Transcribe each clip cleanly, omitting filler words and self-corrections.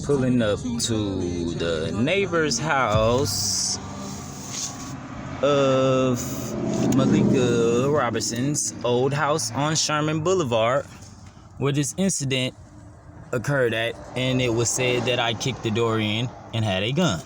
pulling up to the neighbor's house of Malika Robertson's old house on Sherman Boulevard, where this incident occurred at, and it was said that I kicked the door in and had a gun.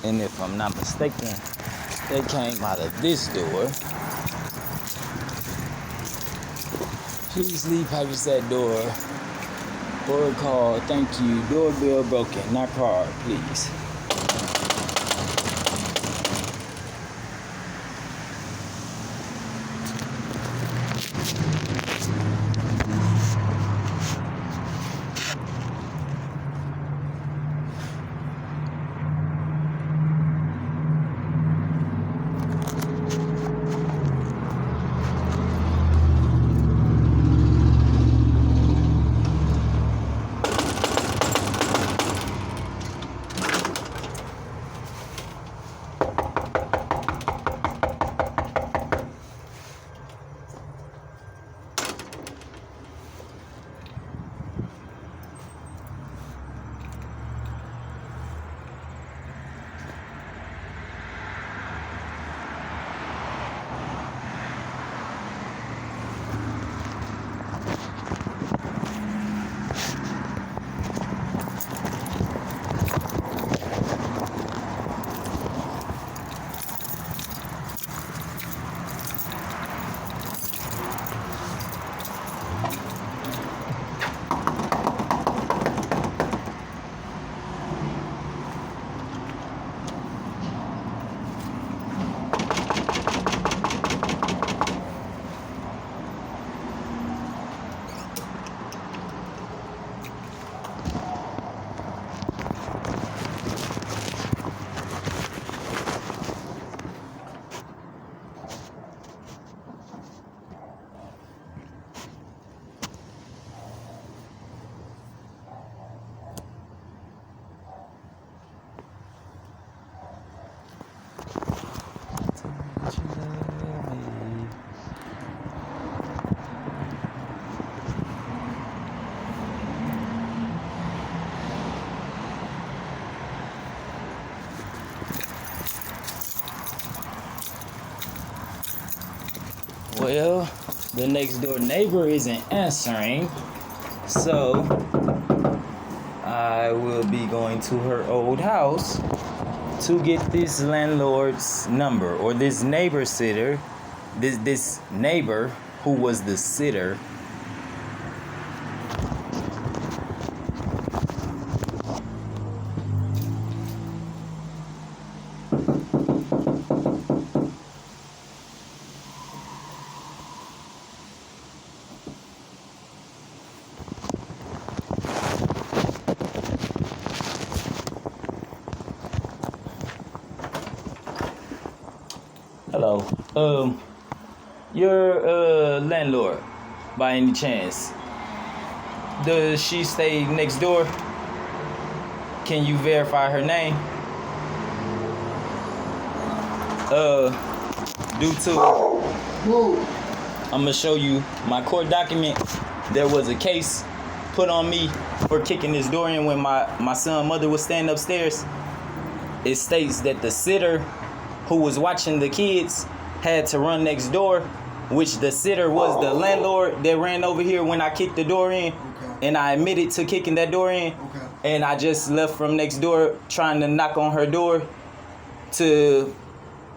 And if I'm not mistaken, they came out of this door. Please leave past that door or call, thank you, doorbell broken, not card, please. Well, the next door neighbor isn't answering, so I will be going to her old house to get this landlord's number, or this neighbor sitter, this neighbor who was the sitter. Hello. Your landlord, by any chance, does she stay next door? Can you verify her name? Due to, I'm gonna show you my court document. There was a case put on me for kicking this door in when my son's mother was standing upstairs. It states that the sitter who was watching the kids had to run next door, which the sitter was the landlord that ran over here when I kicked the door in. Okay. And I admitted to kicking that door in. Okay. And I just left from next door trying to knock on her door to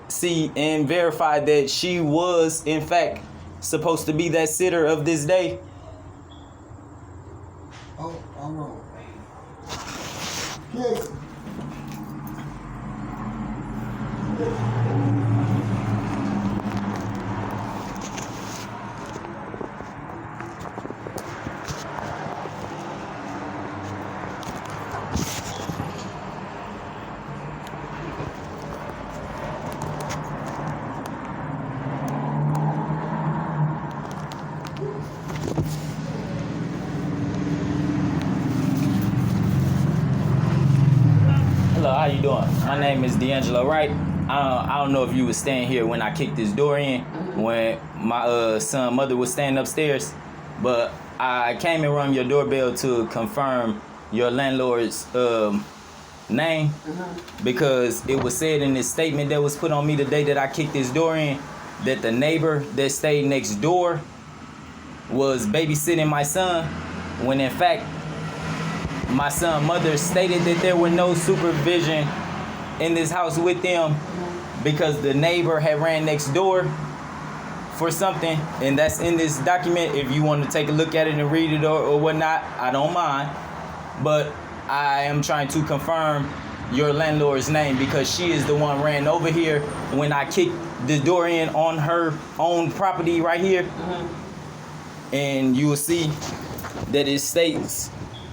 see and verify that she was, in fact, supposed to be that sitter of this day. Oh, Yes. Hello, how you doing? My name is D'Angelo Wright. I don't know if you was staying here when I kicked this door in, when my son mother was staying upstairs, but I came and rung your doorbell to confirm your landlord's name because it was said in this statement that was put on me the day that I kicked this door in that the neighbor that stayed next door was babysitting my son, when in fact my son's mother stated that there were no supervision in this house with them because the neighbor had ran next door for something, and that's in this document. If you want to take a look at it and read it or whatnot, I don't mind. But I am trying to confirm your landlord's name because she is the one ran over here when I kicked the door in on her own property right here. And you will see that it states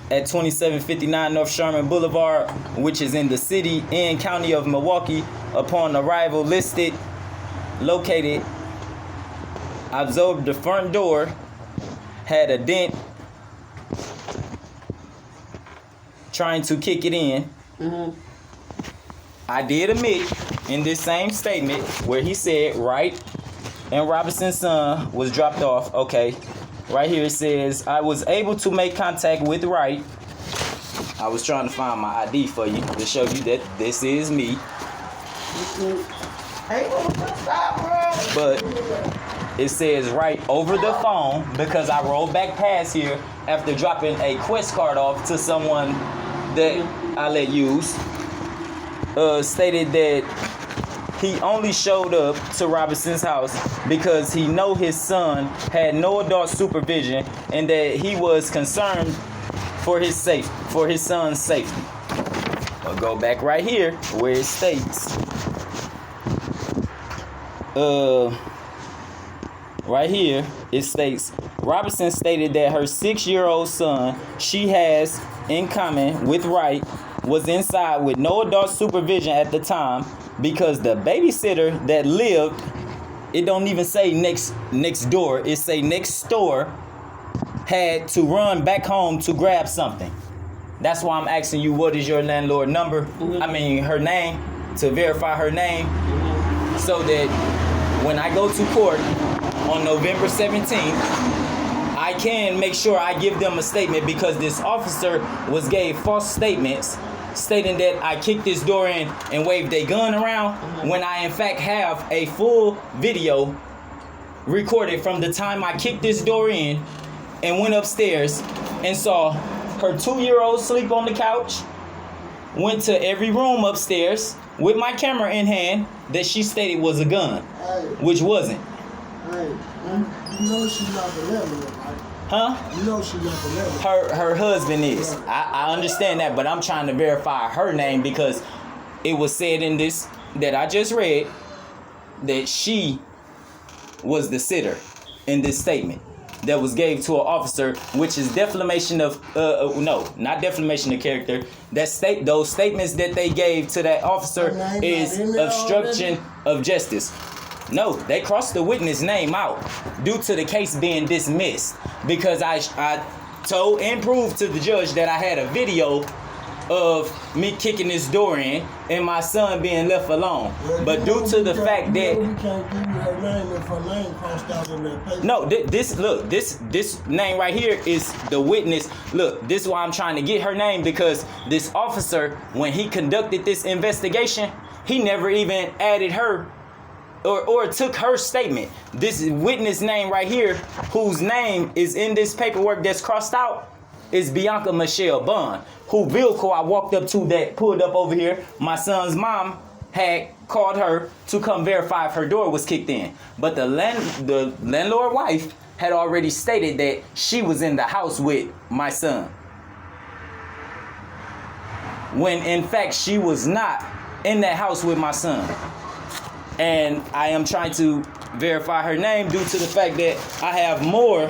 at 2759 North Sherman Boulevard, which is in the city and county of Milwaukee, upon arrival listed, located. I observed the front door had a dent trying to kick it in. I did admit in this same statement where he said Wright and Robinson's son was dropped off. Okay. Right here it says, I was able to make contact with Wright. I was trying to find my ID for you to show you that this is me. But it says Wright over the phone because I rolled back past here after dropping a Quest card off to someone that I let use. Stated that he only showed up to Robinson's house because he know his son had no adult supervision and that he was concerned for his son's safety. I'll go back right here where it states, right here it states, Robinson stated that her 6-year-old son she has in common with Wright was inside with no adult supervision at the time because the babysitter that lived, it don't even say next door, it say next door, had to run back home to grab something. That's why I'm asking you, what is your landlord number? I mean her name, to verify her name, so that when I go to court on November 17th, I can make sure I give them a statement because this officer gave false statements stating that I kicked this door in and waved a gun around when I in fact have a full video recorded from the time I kicked this door in and went upstairs and saw her 2-year-old sleep on the couch, went to every room upstairs with my camera in hand that she stated was a gun, which wasn't. You know she's not the landlord, right? Huh? You know she's not the landlord. Her husband is. I understand that, but I'm trying to verify her name because it was said in this that I just read that she was the sitter in this statement that was gave to an officer, which is defamation of no, not defamation of character. Those statements that they gave to that officer is obstruction of justice. No, they crossed the witness name out due to the case being dismissed because I told and proved to the judge that I had a video of me kicking this door in and my son being left alone. But due to the fact that we can't give you her name if her name crossed out in that paper. no, this name right here is the witness. Look, this is why I'm trying to get her name because this officer, when he conducted this investigation, he never even added her or took her statement. This witness name right here, whose name is in this paperwork that's crossed out, is Bianca Michelle Bond, who vehicle I walked up to that pulled up over here. My son's mom had called her to come verify if her door was kicked in. But the landlord wife had already stated that she was in the house with my son. when in fact she was not in that house with my son. And I am trying to verify her name due to the fact that I have more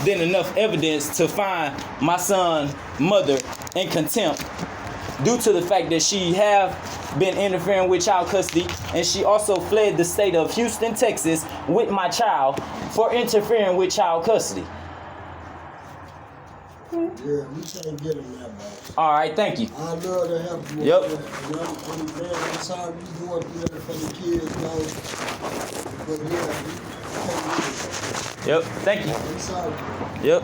than enough evidence to find my son's mother in contempt due to the fact that she have been interfering with child custody, and she also fled the state of Houston, Texas with my child for interfering with child custody. Yeah, we can't get him that bad. All right, thank you. I love to help you. Yep. I'm sorry you going through that for the kids, though. But yeah, we can't get it. Yep, thank you. I'm sorry. Yep.